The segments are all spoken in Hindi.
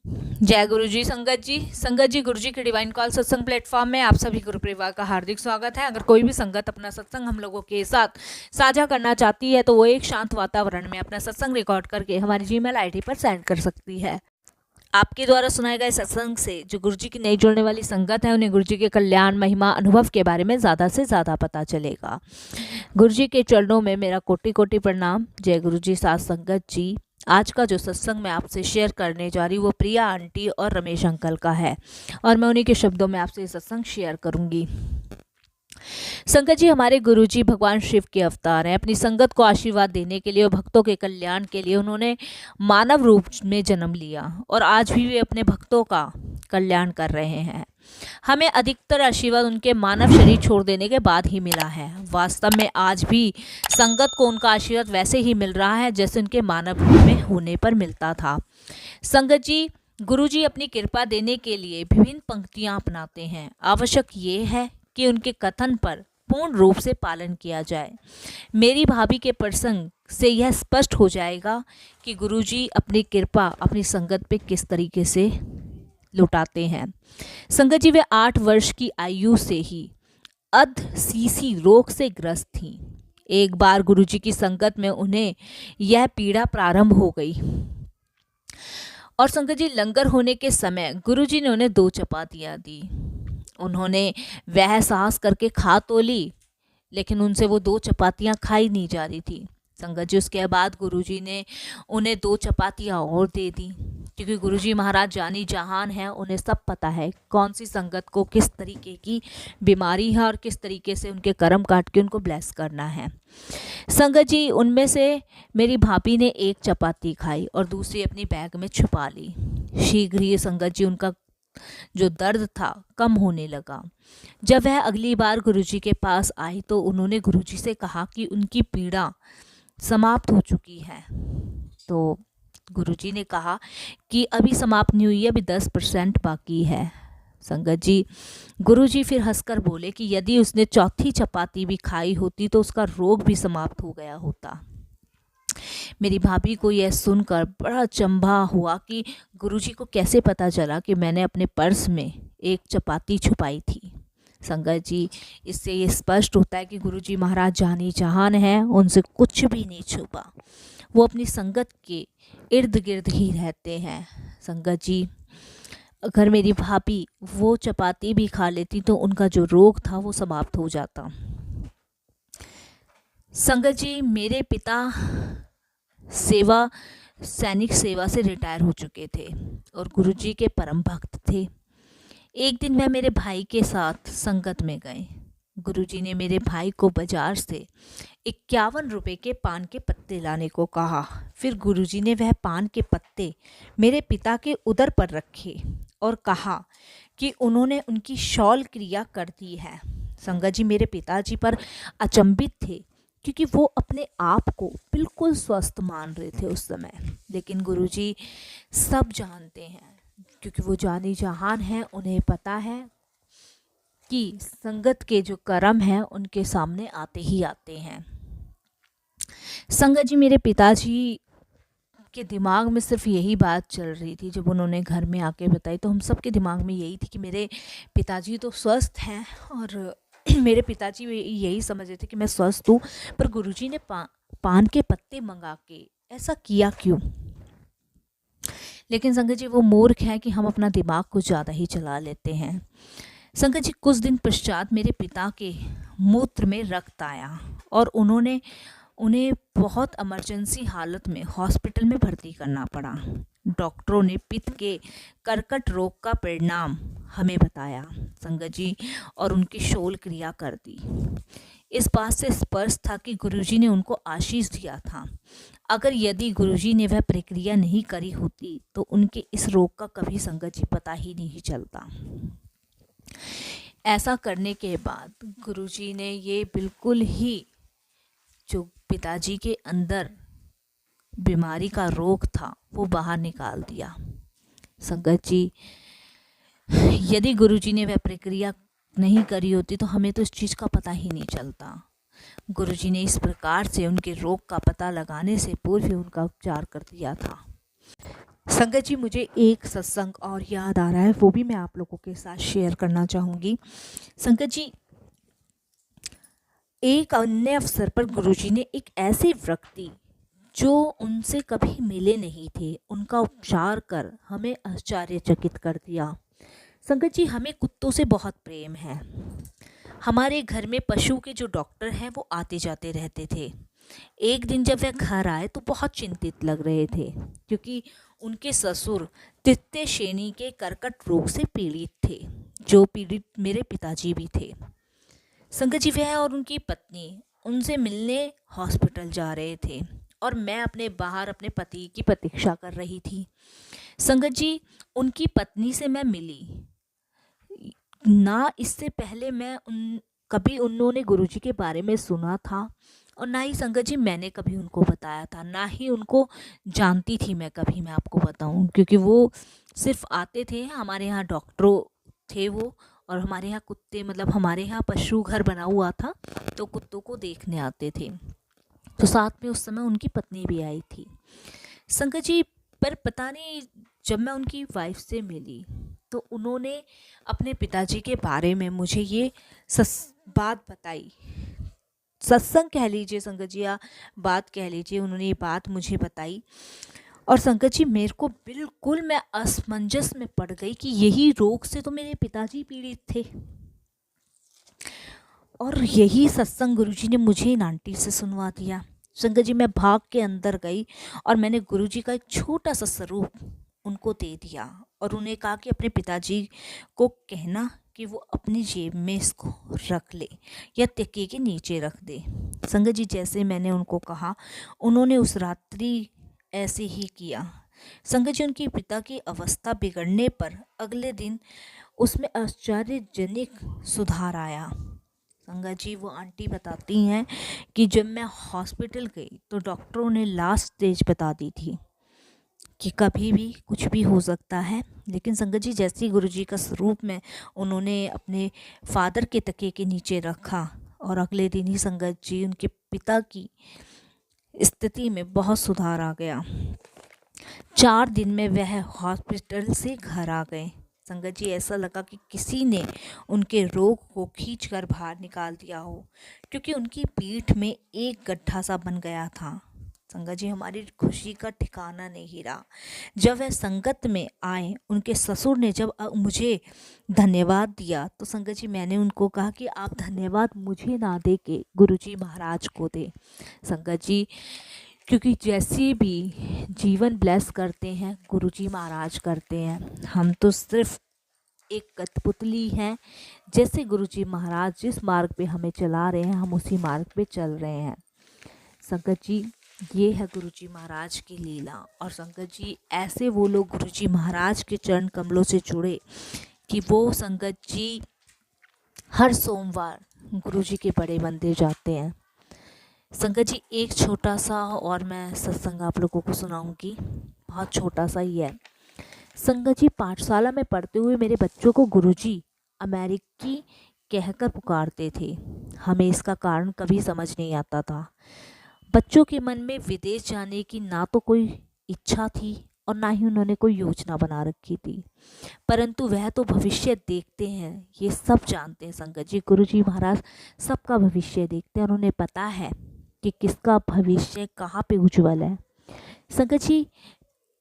जय गुरु जी। संगत जी गुरु जी के डिवाइन कॉल सत्संग प्लेटफॉर्म में आप सभी गुरु परिवार का हार्दिक स्वागत है। अगर कोई भी संगत अपना सत्संग हम लोगों के साथ साझा करना चाहती है तो वो एक शांत वातावरण में अपना सत्संग रिकॉर्ड करके हमारी जीमेल आईडी पर सेंड कर सकती है। आपके द्वारा सुनाए गए सत्संग से जो गुरु जी की नई जुड़ने वाली संगत है उन्हें गुरु जी के कल्याण, महिमा, अनुभव के बारे में ज़्यादा से ज़्यादा पता चलेगा। गुरु जी के चरणों में मेरा कोटि कोटि प्रणाम। जय गुरु जी। साथ संगत जी, आज का जो सत्संग मैं आपसे शेयर करने जा रही हूँ वो प्रिया आंटी और रमेश अंकल का है और मैं उन्हीं के शब्दों में आपसे ये सत्संग शेयर करूंगी। संगत जी, हमारे गुरुजी भगवान शिव के अवतार हैं। अपनी संगत को आशीर्वाद देने के लिए और भक्तों के कल्याण के लिए उन्होंने मानव रूप में जन्म लिया और आज भी वे अपने भक्तों का कल्याण कर रहे हैं। हमें अधिकतर आशीर्वाद उनके मानव शरीर छोड़ देने के बाद ही मिला है। वास्तव में आज भी संगत को उनका आशीर्वाद वैसे ही मिल रहा है जैसे उनके मानव रूप में होने पर मिलता था। संगत जी, गुरुजी अपनी कृपा देने के लिए विभिन्न पंक्तियां अपनाते हैं। आवश्यक ये है कि उनके कथन पर पूर्ण रूप से पालन किया जाए। मेरी भाभी के प्रसंग से यह स्पष्ट हो जाएगा कि गुरुजी अपनी कृपा अपनी संगत पे किस तरीके से लुटाते हैं। संगत जी, वे 8 वर्ष की आयु से ही अध-सीसी रोग से ग्रस्त थीं। एक बार गुरुजी की संगत में उन्हें यह पीड़ा प्रारंभ हो गई और संगत जी, लंगर होने के समय गुरुजी ने उन्हें 2 चपातियाँ दी। उन्होंने वह साहस करके खा तो ली, लेकिन उनसे वो 2 चपातियाँ खाई नहीं जा रही थी। संगत जी, उसके बाद गुरुजी ने उन्हें 2 चपातियाँ और दे दी, क्योंकि गुरुजी महाराज जानी जहान हैं। उन्हें सब पता है कौन सी संगत को किस तरीके की बीमारी है और किस तरीके से उनके कर्म काट के उनको ब्लेस करना है। संगत जी, उनमें से मेरी भाभी ने 1 चपाती खाई और दूसरी अपनी बैग में छुपा ली। शीघ्र ही संगत जी, उनका जो दर्द था कम होने लगा। जब वह अगली बार गुरुजी के पास आई तो उन्होंने गुरुजी से कहा कि उनकी पीड़ा समाप्त हो चुकी है। तो गुरुजी ने कहा कि अभी समाप्त नहीं हुई है, अभी 10% बाकी है। संगत जी, गुरुजी फिर हंसकर बोले कि यदि उसने 4थी चपाती भी खाई होती तो उसका रोग भी समाप्त हो गया होता। मेरी भाभी को यह सुनकर बड़ा अचंभा हुआ कि गुरुजी को कैसे पता चला कि मैंने अपने पर्स में 1 चपाती छुपाई थी। संगत जी, इससे ये स्पष्ट होता है कि गुरुजी महाराज जानी जहान हैं, उनसे कुछ भी नहीं छुपा। वो अपनी संगत के इर्द गिर्द ही रहते हैं। संगत जी, अगर मेरी भाभी वो चपाती भी खा लेती तो उनका जो रोग था वो समाप्त हो जाता। संगत जी, मेरे पिता सैनिक सेवा से रिटायर हो चुके थे और गुरुजी के परम भक्त थे। एक दिन वह मेरे भाई के साथ संगत में गए। गुरुजी ने मेरे भाई को बाजार से 51 रुपए के पान के पत्ते लाने को कहा। फिर गुरुजी ने वह पान के पत्ते मेरे पिता के उदर पर रखे और कहा कि उन्होंने उनकी शौल क्रिया कर दी है। संगत जी, मेरे पिताजी पर अचंभित थे क्योंकि वो अपने आप को बिल्कुल स्वस्थ मान रहे थे उस समय। लेकिन गुरुजी सब जानते हैं, क्योंकि वो जानी जहान हैं। उन्हें पता है कि संगत के जो कर्म हैं उनके सामने आते ही आते हैं। संगत जी, मेरे पिताजी के दिमाग में सिर्फ यही बात चल रही थी। जब उन्होंने घर में आके बताई तो हम सब के दिमाग में यही थी कि मेरे पिताजी तो स्वस्थ हैं और मेरे पिताजी यही समझ रहे थे कि मैं स्वस्थ हूँ, पर गुरुजी ने पान के पत्ते मंगा के ऐसा किया क्यों। लेकिन संगत जी, वो मूर्ख है कि हम अपना दिमाग कुछ ज़्यादा ही चला लेते हैं। संगत जी, कुछ दिन पश्चात मेरे पिता के मूत्र में रक्त आया और उन्हें बहुत इमरजेंसी हालत में हॉस्पिटल में भर्ती करना पड़ा। डॉक्टरों ने पित्त के कर्कट रोग का परिणाम हमें बताया संगत जी, और उनकी शौल क्रिया कर दी। इस बात से स्पष्ट था कि गुरुजी ने उनको आशीष दिया था। अगर यदि गुरुजी ने वह प्रक्रिया नहीं करी होती तो उनके इस रोग का कभी संगत जी पता ही नहीं चलता। ऐसा करने के बाद गुरुजी ने ये बिल्कुल ही जो पिताजी के अंदर बीमारी का रोग था वो बाहर निकाल दिया। संगत जी, यदि गुरुजी ने वह प्रक्रिया नहीं करी होती तो हमें तो इस चीज़ का पता ही नहीं चलता। गुरुजी ने इस प्रकार से उनके रोग का पता लगाने से पूर्व ही उनका उपचार कर दिया था। संगत जी, मुझे एक सत्संग और याद आ रहा है, वो भी मैं आप लोगों के साथ शेयर करना चाहूँगी। संगत जी, एक अन्य अवसर पर गुरुजी ने एक ऐसे व्यक्ति जो उनसे कभी मिले नहीं थे, उनका उपचार कर हमें आश्चर्यचकित कर दिया। संगत जी, हमें कुत्तों से बहुत प्रेम है। हमारे घर में पशु के जो डॉक्टर हैं वो आते जाते रहते थे। एक दिन जब वह घर आए तो बहुत चिंतित लग रहे थे, क्योंकि उनके ससुर तृतीय श्रेणी के कर्कट रोग से पीड़ित थे, जो पीड़ित मेरे पिताजी भी थे। संगत जी, वह और उनकी पत्नी उनसे मिलने हॉस्पिटल जा रहे थे और मैं अपने बाहर अपने पति की प्रतीक्षा कर रही थी। संगत जी, उनकी पत्नी से मैं मिली ना, इससे पहले मैं कभी उन्होंने गुरुजी के बारे में सुना था और ना ही संगत जी मैंने कभी उनको बताया था, ना ही उनको जानती थी मैं कभी, मैं आपको बताऊं, क्योंकि वो सिर्फ आते थे, हमारे यहाँ डॉक्टरों थे वो, और हमारे यहाँ कुत्ते, मतलब हमारे यहाँ पशु घर बना हुआ था तो कुत्तों को देखने आते थे। तो साथ में उस समय उनकी पत्नी भी आई थी। संगत जी, पर पता नहीं, जब मैं उनकी वाइफ से मिली तो उन्होंने अपने पिताजी के बारे में मुझे ये बात बताई। सत्संग कह लीजिए संगत जी, या बात कह लीजिए, उन्होंने ये बात मुझे बताई। और संगत जी, मेरे को बिल्कुल, मैं असमंजस में पड़ गई कि यही रोग से तो मेरे पिताजी पीड़ित थे और यही सत्संग गुरुजी ने मुझे इन आंटी से सुनवा दिया। संगत जी, मैं भाग के अंदर गई और मैंने गुरुजी का एक छोटा सा स्वरूप उनको दे दिया और उन्हें कहा कि अपने पिताजी को कहना कि वो अपनी जेब में इसको रख ले या तकिए के नीचे रख दे। संगत जी, जैसे मैंने उनको कहा, उन्होंने उस रात्रि ऐसे ही किया। संगत जी, उनके पिता की अवस्था बिगड़ने पर अगले दिन उसमें आश्चर्यजनक सुधार आया। संगत जी, वो आंटी बताती हैं कि जब मैं हॉस्पिटल गई तो डॉक्टरों ने लास्ट स्टेज बता दी थी कि कभी भी कुछ भी हो सकता है। लेकिन संगत जी, जैसे ही गुरुजी का स्वरूप में उन्होंने अपने फादर के तकिए के नीचे रखा और अगले दिन ही संगत जी उनके पिता की स्थिति में बहुत सुधार आ गया। 4 दिन में वह हॉस्पिटल से घर आ गए। संगत जी, ऐसा लगा कि किसी ने उनके रोग को खींचकर बाहर निकाल दिया हो, क्योंकि उनकी पीठ में एक गड्ढा सा बन गया था। संगत जी, हमारी खुशी का ठिकाना नहीं रहा। जब वह संगत में आए, उनके ससुर ने जब मुझे धन्यवाद दिया तो संगत जी, मैंने उनको कहा कि आप धन्यवाद मुझे ना दे के गुरुजी महाराज को दे। संगत जी, क्योंकि जैसे भी जीवन ब्लेस करते हैं गुरुजी महाराज करते हैं, हम तो सिर्फ एक कठपुतली हैं। जैसे गुरुजी महाराज जिस मार्ग पे हमें चला रहे हैं, हम उसी मार्ग पे चल रहे हैं। संगत जी, ये है गुरुजी महाराज की लीला। और संगत जी, ऐसे वो लोग गुरुजी महाराज के चरण कमलों से जुड़े कि वो संगत जी हर सोमवार गुरुजी के बड़े मंदिर जाते हैं। संगत जी, एक छोटा सा और मैं सत्संग आप लोगों को सुनाऊंगी, बहुत छोटा सा ही है। संगत जी, पाठशाला में पढ़ते हुए मेरे बच्चों को गुरुजी अमेरिकी कहकर पुकारते थे। हमें इसका कारण कभी समझ नहीं आता था। बच्चों के मन में विदेश जाने की ना तो कोई इच्छा थी और ना ही उन्होंने कोई योजना बना रखी थी, परंतु वह तो भविष्य देखते हैं, ये सब जानते हैं। संगत जी, गुरुजी महाराज सबका भविष्य देखते हैं और उन्हें पता है कि किसका भविष्य कहाँ पे उज्जवल है। संगत जी,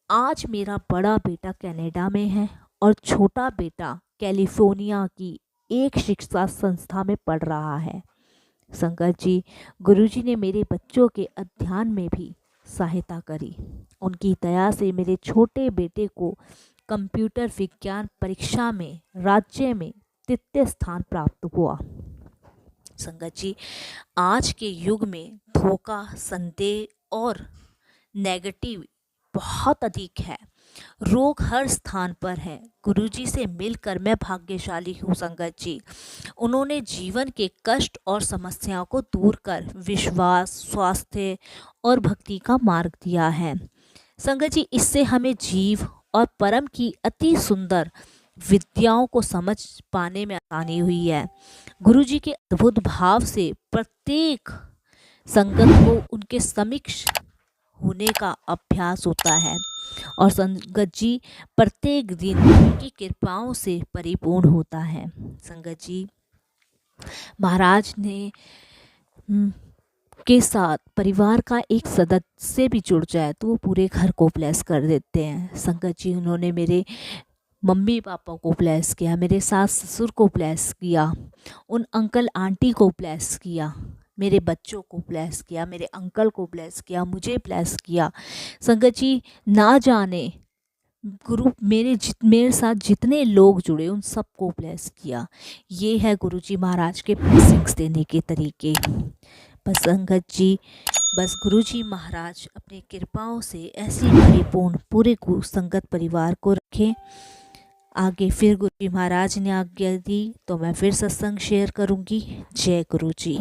आज मेरा बड़ा बेटा कनाडा में है और छोटा बेटा कैलिफोर्निया की एक शिक्षा संस्था में पढ़ रहा है। संगत जी, गुरुजी ने मेरे बच्चों के अध्ययन में भी सहायता करी। उनकी दया से मेरे छोटे बेटे को कंप्यूटर विज्ञान परीक्षा में राज्य में तृतीय स्थान प्राप्त हुआ। संगत जी, आज के युग में धोखा, संदेह और नेगेटिव बहुत अधिक है। रोग हर स्थान पर है। गुरुजी से मिलकर मैं भाग्यशाली हूँ। संगत जी, उन्होंने जीवन के कष्ट और समस्याओं को दूर कर विश्वास, स्वास्थ्य और भक्ति का मार्ग दिया है। संगत जी, इससे हमें जीव और परम की अति सुंदर विद्याओं को समझ पाने में आसानी हुई है। गुरुजी के अद्भुत भाव से प्रत्येक संगत को उनके समक्ष होने का अभ्यास होता है। और संगत जी प्रत्येक दिन उनकी कृपाओं से परिपूर्ण होता है। संगत जी महाराज ने के साथ परिवार का एक सदस्य भी जुड़ जाए तो वो पूरे घर को ब्लेस कर देते हैं। संगत जी उन्होंने मेरे मम्मी पापा को ब्लेस किया, मेरे सास ससुर को ब्लेस किया, उन अंकल आंटी को ब्लेस किया, मेरे बच्चों को ब्लेस किया, मेरे अंकल को ब्लेस किया, मुझे ब्लेस किया। संगत जी ना जाने गुरु मेरे साथ जितने लोग जुड़े उन सबको ब्लेस किया। ये है गुरुजी महाराज के ब्लेसिंग्स देने के तरीके। बस संगत जी बस गुरुजी महाराज अपनी कृपाओं से ऐसी परिपूर्ण पूरे संगत परिवार को रखें। आगे फिर गुरुजी महाराज ने आज्ञा दी तो मैं फिर सत्संग शेयर करूंगी। जय गुरुजी।